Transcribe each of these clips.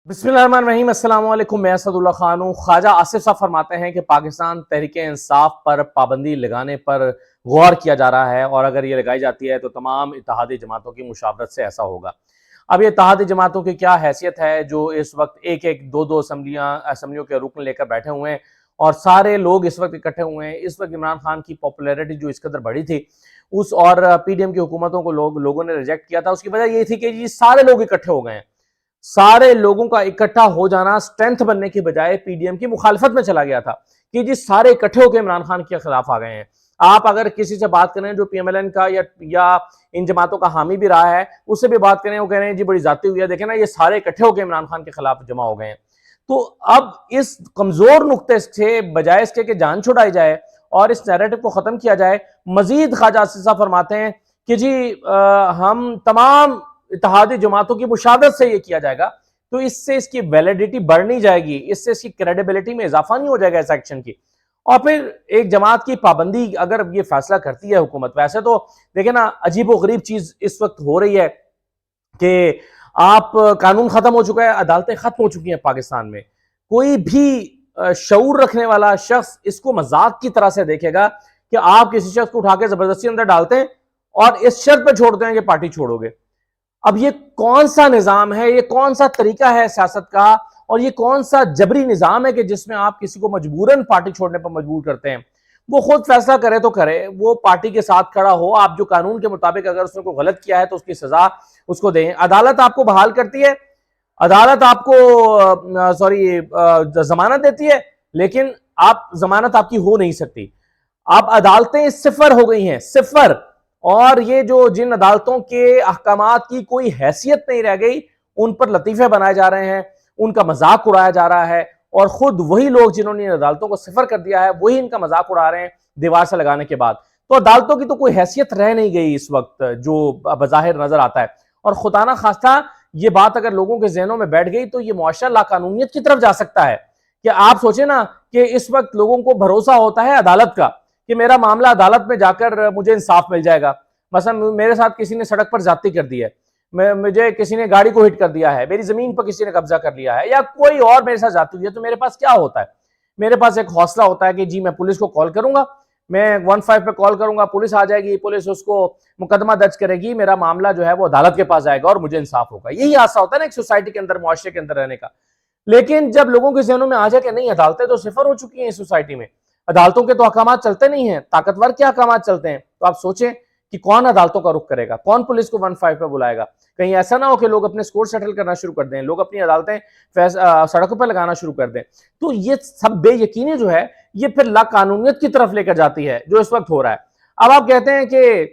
बिस्मिल्लाहिर्रहमानिर्रहीम, अस्सलाम वालेकुम। मैं असदुल्ला खान हूँ। ख्वाजा आसिफ साहब फरमाते हैं कि पाकिस्तान तहरीक इंसाफ पर पाबंदी लगाने पर गौर किया जा रहा है और अगर ये लगाई जाती है तो तमाम इत्तेहादी जमातों की मुशावरत से ऐसा होगा। अब ये इत्तेहादी जमातों की क्या हैसियत है जो इस वक्त एक एक दो दो असम्बलियों के रुकन लेकर बैठे हुए हैं और सारे लोग इस वक्त इकट्ठे हुए हैं। इस वक्त इमरान खान की पॉपुलैरिटी जो इस कदर बढ़ी थी उस और पीडीएम की हुकूमतों को लोगों ने रिजेक्ट किया था, उसकी वजह ये थी कि ये सारे लोग इकट्ठे हो गए हैं। सारे लोगों का इकट्ठा हो जाना स्ट्रेंथ बनने की बजाय पीडीएम की मुखालफत में चला गया था कि जी सारे इकट्ठे होकर इमरान खान के खिलाफ आ गए हैं। आप अगर किसी से बात करें जो पीएमएलएन का या इन जमातों का हामी भी रहा है, उससे भी बात करें, वो कह रहे हैं जी बड़ी जाती हुई है, देखें ना ये सारे इकट्ठे होकर इमरान खान के खिलाफ जमा हो गए हैं। तो अब इस कमजोर नुक्ते से बजाय इसके कि जान छुड़ाई जाए और इस नैरेटिव को खत्म किया जाए, मजीद ख्वाजा आसिफ साहब फरमाते हैं कि जी हम तमाम इत्तेहादी जमातों की मुशावरत से ये किया जाएगा तो इससे इसकी वैलिडिटी बढ़ नहीं जाएगी, इससे इसकी क्रेडिबिलिटी में इजाफा नहीं हो जाएगा इस एक्शन की। और फिर एक जमात की पाबंदी अगर ये फैसला करती है हुकूमत, वैसे तो देखे ना अजीबो गरीब चीज इस वक्त हो रही है कि आप कानून खत्म हो चुका है, अदालतें खत्म हो चुकी हैं पाकिस्तान में। कोई भी शऊर रखने वाला शख्स इसको मजाक की तरह से देखेगा कि आप किसी शख्स को उठा के जबरदस्ती अंदर डालते हैं और इस शर्त पर छोड़ते हैं कि पार्टी छोड़ोगे। अब ये कौन सा निजाम है, ये कौन सा तरीका है सियासत का, और ये कौन सा जबरी निजाम है कि जिसमें आप किसी को मजबूरन पार्टी छोड़ने पर मजबूर करते हैं। वो खुद फैसला करे तो करे, वो पार्टी के साथ खड़ा हो, आप जो कानून के मुताबिक अगर उसने कोई गलत किया है तो उसकी सजा उसको दें। अदालत आपको बहाल करती है, अदालत आपको जमानत देती है, लेकिन आप जमानत आपकी हो नहीं सकती। अब अदालतें सिफर हो गई हैं, सिफर। और ये जो जिन अदालतों के अहकामात की कोई हैसियत नहीं रह गई, उन पर लतीफे बनाए जा रहे हैं, उनका मजाक उड़ाया जा रहा है और खुद वही लोग जिन्होंने इन अदालतों को सिफर कर दिया है वही इनका मजाक उड़ा रहे हैं दीवार से लगाने के बाद। तो अदालतों की तो कोई हैसियत रह नहीं गई इस वक्त जो बज़ाहिर नजर आता है। और खुदा ना खास्ता ये बात अगर लोगों के जहनों में बैठ गई तो ये मुआशरा लाकानूनियत की तरफ जा सकता है। कि आप सोचे ना कि इस वक्त लोगों को भरोसा होता है अदालत का कि मेरा मामला अदालत में जाकर मुझे इंसाफ मिल जाएगा। मसलन मेरे साथ किसी ने सड़क पर ज्यादती कर दी है, मुझे किसी ने गाड़ी को हिट कर दिया है, मेरी जमीन पर किसी ने कब्जा कर लिया है, या कोई और मेरे साथ ज्यादती हुई है, तो मेरे पास क्या होता है? मेरे पास एक हौसला होता है कि जी मैं पुलिस को कॉल करूंगा, मैं 15 पे कॉल करूंगा, पुलिस आ जाएगी, पुलिस उसको मुकदमा दर्ज करेगी, मेरा मामला जो है वो अदालत के पास जाएगा और मुझे इंसाफ होगा। यही आशा होता है ना एक सोसाइटी के अंदर, मुआशरे के अंदर रहने का। लेकिन जब लोगों के जहनों में आ जाए कि नहीं अदालतें तो सिफर हो चुकी हैं इस सोसाइटी में, अदालतों के तो अहकाम चलते नहीं है, ताकतवर के अहकाम चलते हैं, तो आप सोचें कि कौन अदालतों का रुख करेगा, कौन पुलिस को 15 पे बुलाएगा। कहीं ऐसा ना हो कि लोग अपने स्कोर सेटल करना शुरू कर दें, लोग अपनी अदालतें सड़कों पर लगाना शुरू कर दें। तो ये सब बेयकीनी जो है ये फिर लाकानूनियत की तरफ लेकर जाती है जो इस वक्त हो रहा है। अब आप कहते हैं कि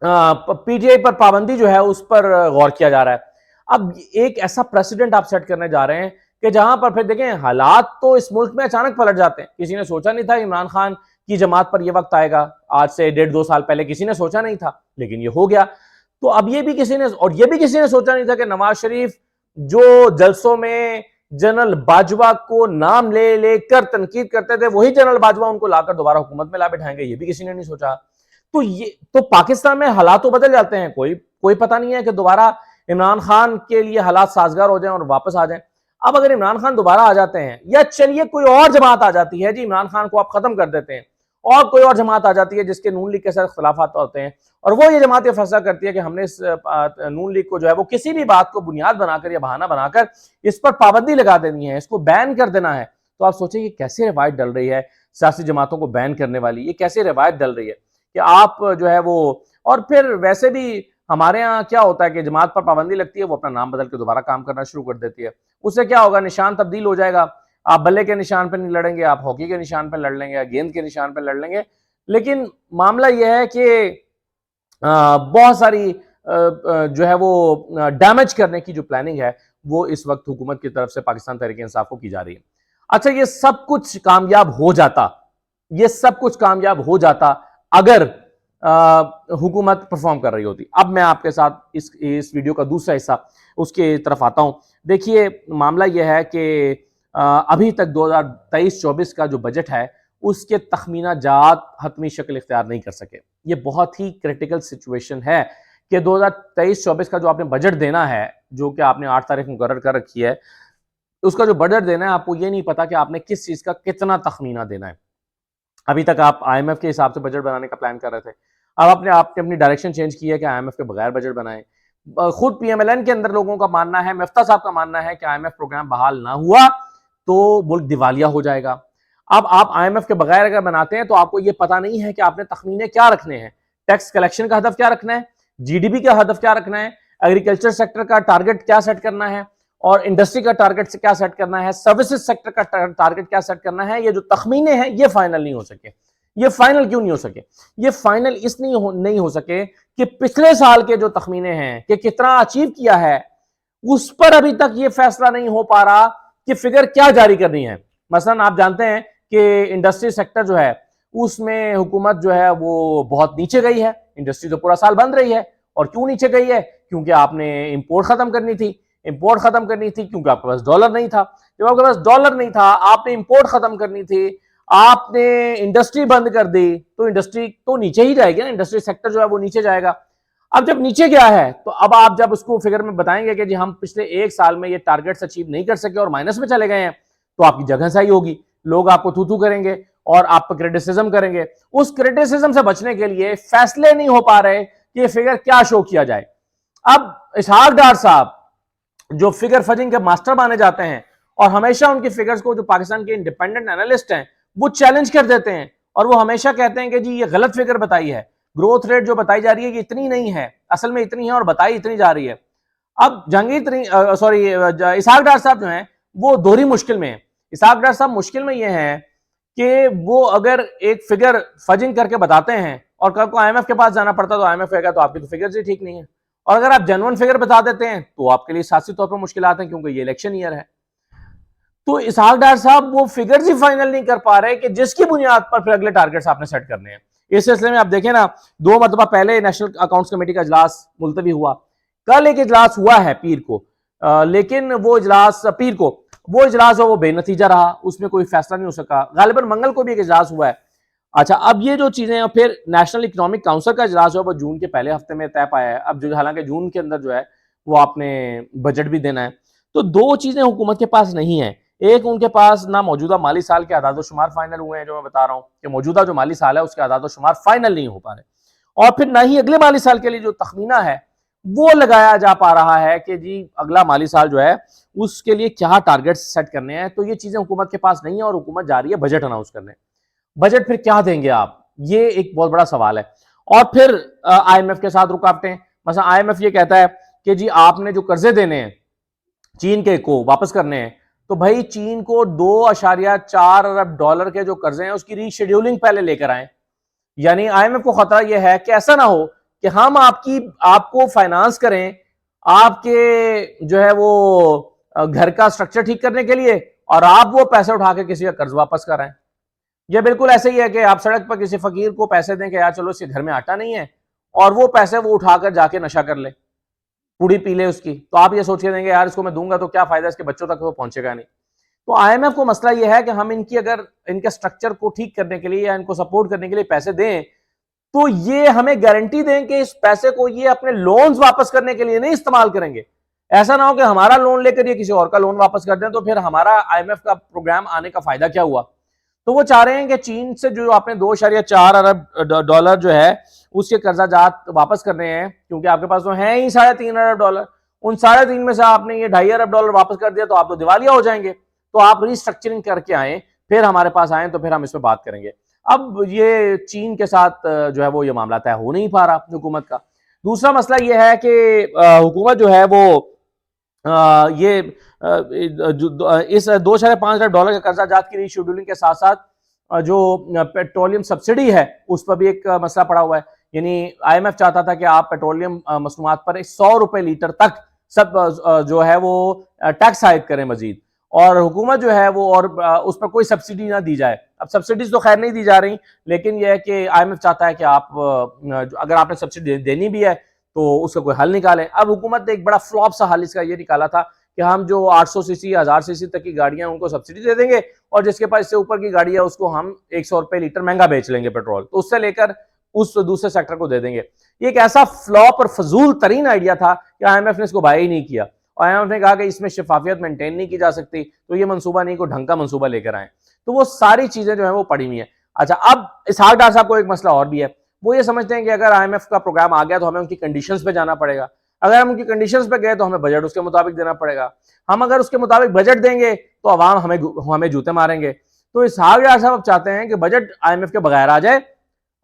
पीटीआई पर पाबंदी जो है उस पर गौर किया जा रहा है। अब एक ऐसा प्रेसिडेंट आप सेट करने जा रहे हैं कि जहां पर फिर देखें हालात तो इस मुल्क में अचानक पलट जाते हैं। किसी ने सोचा नहीं था इमरान खान की जमात पर यह वक्त आएगा, आज से 1.5-2 साल पहले किसी ने सोचा नहीं था, लेकिन ये हो गया। तो अब ये भी किसी ने सोचा नहीं था कि नवाज शरीफ जो जलसों में जनरल बाजवा को नाम ले लेकर तनकीद करते थे, वही जनरल बाजवा उनको लाकर दोबारा हुकूमत में ला बैठाएंगे, ये भी किसी ने नहीं सोचा। तो ये तो पाकिस्तान में हालात तो बदल जाते हैं, कोई पता नहीं है कि दोबारा इमरान खान के लिए हालात साजगार हो जाएं और वापस आ जाएं। अब अगर इमरान खान दोबारा आ जाते हैं, या चलिए कोई और जमात आ जाती है जी, इमरान खान को आप खत्म कर देते हैं, और कोई और जमात आ जाती है जिसके नून लीग के साथ इख्तिलाफात होते हैं, और वो ये जमात ये फैसला करती है कि हमने इस नून लीग को जो है वो किसी भी बात को बुनियाद बनाकर या बहाना बनाकर इस पर पाबंदी लगा देनी है, इसको बैन कर देना है। तो आप सोचिए ये कैसे रिवायत डल रही है सियासी जमातों को बैन करने वाली, ये कैसे रिवायत डल रही है कि आप जो है वो। और फिर वैसे भी हमारे यहाँ क्या होता है कि जमात पर पाबंदी लगती है, वो अपना नाम बदल के दोबारा काम करना शुरू कर देती है। उससे क्या होगा, निशान तब्दील हो जाएगा, आप बल्ले के निशान पर नहीं लड़ेंगे, आप हॉकी के निशान पर लड़ लेंगे या गेंद के निशान पर लड़ लेंगे। लेकिन मामला यह है कि बहुत सारी जो है वो डैमेज करने की जो प्लानिंग है वो इस वक्त हुकूमत की तरफ से पाकिस्तान तहरीक इंसाफ को की जा रही है। अच्छा, ये सब कुछ कामयाब हो जाता, ये सब कुछ कामयाब हो जाता अगर हुकूमत परफॉर्म कर रही होती। अब मैं आपके साथ इस वीडियो का दूसरा हिस्सा उसके तरफ आता हूं। देखिए मामला यह है कि अभी तक 2023-24 का जो बजट है उसके तखमीना जात हतमी शक्ल इख्तियार नहीं कर सके। ये बहुत ही क्रिटिकल सिचुएशन है कि 2023-24 का जो आपने बजट देना है, जो कि आपने 8 तारीख मुकर्रर कर रखी है, उसका जो बजट देना है, आपको ये नहीं पता कि आपने किस चीज़ का कितना तखमीना देना है। अभी तक आप आईएमएफ के हिसाब से बजट बनाने का प्लान कर रहे थे। अब आपने आपने अपनी डायरेक्शन चेंज की है कि आईएमएफ के बगैर बजट बनाएं। खुद पीएमएलएन के अंदर लोगों का मानना है, मिफ्ता साहब का मानना है कि आईएमएफ प्रोग्राम बहाल ना हुआ तो मुल्क दिवालिया हो जाएगा। अब आप आईएमएफ के बगैर अगर बनाते हैं तो आपको ये पता नहीं है कि आपने तखमीने क्या रखने हैं, टैक्स कलेक्शन का हदफ क्या रखना है, जीडीपी का हदफ क्या रखना है, एग्रीकल्चर सेक्टर का टारगेट क्या सेट करना है, और इंडस्ट्री का टारगेट से क्या सेट करना है, सर्विसेज सेक्टर का टारगेट क्या सेट करना है। ये जो तखमीने हैं ये फाइनल नहीं हो सके। ये फाइनल क्यों नहीं हो सके? ये फाइनल इसलिए नहीं हो सके कि पिछले साल के जो तखमीने हैं कि कितना अचीव किया है, उस पर अभी तक ये फैसला नहीं हो पा रहा कि फिगर क्या जारी करनी है। मसलन आप जानते हैं कि इंडस्ट्री सेक्टर जो है उसमें हुकूमत जो है वो बहुत नीचे गई है। इंडस्ट्री तो पूरा साल बंद रही है। और क्यों नीचे गई है? क्योंकि आपने इंपोर्ट खत्म करनी थी। इंपोर्ट खत्म करनी थी क्योंकि आपके पास डॉलर नहीं था। जब आपके पास डॉलर नहीं था, आपने इंपोर्ट खत्म करनी थी, आपने इंडस्ट्री बंद कर दी, तो इंडस्ट्री तो नीचे ही जाएगी ना, इंडस्ट्री सेक्टर जो है वो नीचे जाएगा। अब जब नीचे गया है तो अब आप जब उसको फिगर में बताएंगे कि जी हम पिछले एक साल में ये टारगेट्स अचीव नहीं कर सके और माइनस में चले गए हैं, तो आपकी जगह सही होगी, लोग आपको थू थू करेंगे और आप पर क्रिटिसिज्म करेंगे। उस क्रिटिसिज्म से बचने के लिए फैसले नहीं हो पा रहे कि ये फिगर क्या शो किया जाए। अब इसहाक डार साहब जो फिगर फजिंग के मास्टर माने जाते हैं और हमेशा उनकी फिगर्स को जो पाकिस्तान के इंडिपेंडेंट एनालिस्ट हैं वो चैलेंज कर देते हैं और वो हमेशा कहते हैं कि जी ये गलत फिगर बताई है, ग्रोथ रेट जो बताई जा रही है ये इतनी नहीं है, असल में इतनी है और बताई इतनी जा रही है। अब इसहाक डार साहब जो हैं वो दोहरी मुश्किल में है। इसहाक डार साहब मुश्किल में ये है कि वो अगर एक फिगर फजिंग करके बताते हैं और कल को आईएमएफ के पास जाना पड़ता तो आईएमएफ कहेगा तो आपकी तो फिगर्स ही ठीक नहीं है, और अगर आप जेन्युइन फिगर बता देते हैं तो आपके लिए सियासी तौर पर मुश्किलात हैं क्योंकि ये इलेक्शन ईयर है। तो इसहाक डार साहब वो फिगर्स ही फाइनल नहीं कर पा रहे कि जिसकी बुनियाद पर फिर अगले टारगेट्स आपने सेट करने हैं। इस सिलसिले में आप देखें ना, 2 मरतबा पहले नेशनल अकाउंट्स कमेटी का इजलास मुलतवी हुआ, कल एक इजलास हुआ है पीर को, लेकिन वो इजलास पीर को वो इजलास है वो बेनतीजा रहा, उसमें कोई फैसला नहीं हो सका। गालिबन मंगल को भी एक इजलास हुआ है। अच्छा, अब ये जो चीजें हैं, फिर नेशनल इकोनॉमिक काउंसिल का इजलास है वो जून के पहले हफ्ते में तय पाया है। अब जो हालांकि जून के अंदर जो है वो आपने बजट भी देना है। तो दो चीजें हुकूमत के पास नहीं है, एक उनके पास ना मौजूदा माली साल के आदाद-ओ-शुमार फाइनल हुए हैं, जो मैं बता रहा हूं कि मौजूदा जो माली साल है उसके आदाद-ओ-शुमार फाइनल नहीं हो पा रहे, और फिर ना ही अगले माली साल के लिए जो तखमीना है वो लगाया जा पा रहा है कि जी अगला माली साल जो है उसके लिए क्या टारगेट सेट करने हैं। तो ये चीजें हुकूमत के पास नहीं है और हुकूमत जा रही है बजट अनाउंस करने। बजट फिर क्या देंगे आप, ये एक बहुत बड़ा सवाल है। और फिर आईएमएफ के साथ रुकावटें, मतलब आईएमएफ ये कहता है कि जी आपने जो कर्जे देने हैं चीन के को वापस करने हैं, तो भाई चीन को 2.4 अरब डॉलर के जो कर्जे हैं उसकी रीशेड्यूलिंग पहले लेकर आए। यानी आईएमएफ को खतरा यह है कि ऐसा ना हो कि हम आपको फाइनेंस करें आपके जो है वो घर का स्ट्रक्चर ठीक करने के लिए, और आप वो पैसे उठा के किसी का कर्ज वापस कराएं। ये बिल्कुल ऐसे ही है कि आप सड़क पर किसी फकीर को पैसे दें कि यार चलो इसके घर में आटा नहीं है, और वो पैसे वो उठाकर जाके नशा कर ले, पूड़ी पी ले उसकी, तो आप ये सोच के देंगे यार इसको मैं दूंगा तो क्या फायदा, इसके बच्चों तक तो पहुंचेगा नहीं। तो आईएमएफ को मसला यह है कि हम इनकी अगर इनके स्ट्रक्चर को ठीक करने के लिए या इनको सपोर्ट करने के लिए पैसे दें तो ये हमें गारंटी दें कि इस पैसे को ये अपने लोन्स वापस करने के लिए नहीं इस्तेमाल करेंगे। ऐसा ना हो कि हमारा लोन लेकर ये किसी और का लोन वापस कर दें तो फिर हमारा आईएमएफ का प्रोग्राम आने का फायदा क्या हुआ। तो वो चाह रहे हैं कि चीन से जो आपने 2.4 अरब डॉलर जो है उसके कर्जा जात वापस करने हैं, क्योंकि आपके पास तो है ही 3.5 अरब डॉलर, उन 3.5 में से आपने ये 2.5 अरब डॉलर वापस कर दिया तो आप तो दिवालिया हो जाएंगे। तो आप रिस्ट्रक्चरिंग करके आए, फिर हमारे पास आए तो फिर हम इस पर बात करेंगे। अब ये चीन के साथ जो है वो ये मामला तय हो नहीं पा रहा हुकूमत का। दूसरा मसला ये है कि हुकूमत जो है वो ये इस 2.5 अरब डॉलर के कर्जा जात की रीशेड्यूलिंग के साथ साथ जो पेट्रोलियम सब्सिडी है उस पर भी एक मसला पड़ा हुआ है। यानी आईएमएफ चाहता था कि आप पेट्रोलियम मसनूआत पर 100 रुपए लीटर तक सब जो है वो टैक्स आयद करें मजीद, और हुकूमत जो है वो और उस पर कोई सब्सिडी ना दी जाए। अब सब्सिडीज तो खैर नहीं दी जा रही, लेकिन यह है कि आईएमएफ चाहता है कि आप अगर आपने सब्सिडी देनी भी है तो उसका कोई हल निकालें। अब हुकूमत ने एक बड़ा फ्लॉप सा हल इसका ये निकाला था कि हम जो 800 सीसी 1000 सीसी तक की गाड़ियां उनको सब्सिडी दे देंगे और जिसके पास इससे ऊपर की गाड़ी है उसको हम 100 रुपए लीटर महंगा बेच लेंगे पेट्रोल। तो उससे लेकर उस दूसरे सेक्टर को दे देंगे। ये एक ऐसा फ्लॉप और फजूल तरीन आइडिया था कि IMF ने इसको बाय ही नहीं किया और IMF ने कहा कि इसमें शफाफियत मेंटेन नहीं की जा सकती, तो ये मंसूबा नहीं, को ढंग का मंसूबा लेकर आए। तो वो सारी चीजें जो है वो पड़ी हुई है। अच्छा, अब इसहाक डार साहब को एक मसला और भी है, वो ये समझते हैं कि अगर IMF का प्रोग्राम आ गया तो हमें उनकी कंडीशंस पे जाना पड़ेगा, अगर हम उनकी कंडीशंस पे गए तो हमें बजट उसके मुताबिक देना पड़ेगा, हम अगर उसके मुताबिक बजट देंगे तो अवाम हमें जूते मारेंगे। तो इसहाक डार साहब अब चाहते हैं कि बजट IMF के बगैर आ जाए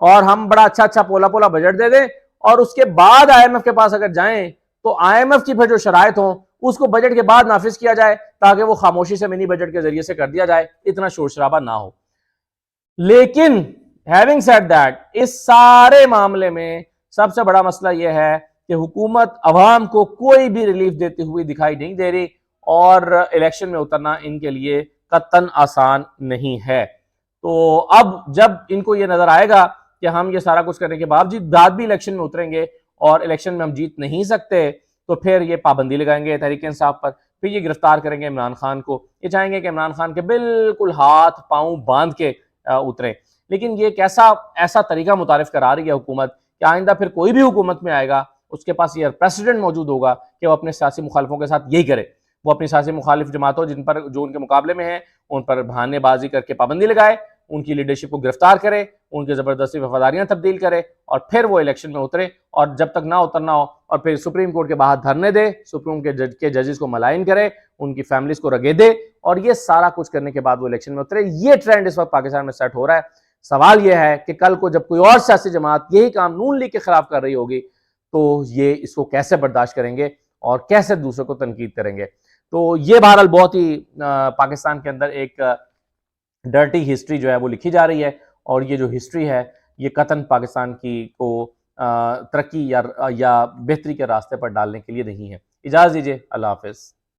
और हम बड़ा अच्छा अच्छा पोला पोला बजट दे दें और उसके बाद IMF के पास अगर जाएं तो IMF की फिर जो शराइत हो उसको बजट के बाद नाफिज किया जाए, ताकि वो खामोशी से मिनी बजट के जरिए से कर दिया जाए, इतना शोर शराबा ना हो। लेकिन हैविंग सेड दैट, इस सारे मामले में सबसे बड़ा मसला यह है कि हुकूमत अवाम को कोई भी रिलीफ देती हुई दिखाई नहीं दे रही और इलेक्शन में उतरना इनके लिए कतन आसान नहीं है। तो अब जब इनको ये नजर आएगा कि हम ये सारा कुछ करने के बाद भी इलेक्शन में उतरेंगे और इलेक्शन में हम जीत नहीं सकते, तो फिर ये पाबंदी लगाएंगे तहरीक इंसाफ पर, फिर ये गिरफ्तार करेंगे इमरान खान को, ये चाहेंगे कि इमरान खान के बिल्कुल हाथ पांव बांध के उतरे। लेकिन ये कैसा ऐसा तरीका मुतारिफ करा रही है हुकूमत कि आइंदा फिर कोई भी हुकूमत में आएगा उसके पास ये प्रेसिडेंट मौजूद होगा कि वो अपने सियासी मुखालिफों के साथ यही करे, वो अपनी सियासी मुखालिफ जमातों जिन पर जो उनके मुकाबले में है उन पर बहानेबाजी करके पाबंदी लगाए, उनकी लीडरशिप को गिरफ्तार करे, उनकी जबरदस्ती वफादारियां तब्दील करे और फिर वो इलेक्शन में उतरे और जब तक ना उतरना हो और फिर सुप्रीम कोर्ट के बाहर धरने दे, सुप्रीम के जजेस को मलाइन करे, उनकी फैमिलीज को रगे दे और ये सारा कुछ करने के बाद वो इलेक्शन में उतरे। ये ट्रेंड इस वक्त पाकिस्तान में सेट हो रहा है। सवाल यह है कि कल को जब कोई और सियासी जमात यही काम नून लीग के खिलाफ कर रही होगी तो ये इसको कैसे बर्दाश्त करेंगे और कैसे दूसरों को तनकीद करेंगे। तो ये बहरहाल बहुत ही पाकिस्तान के अंदर एक डर्टी हिस्ट्री जो है वो लिखी जा रही है और ये जो हिस्ट्री है ये कतन पाकिस्तान की को तरक्की या बेहतरी के रास्ते पर डालने के लिए नहीं है। इजाज़त दीजिए, अल्लाह हाफिज़।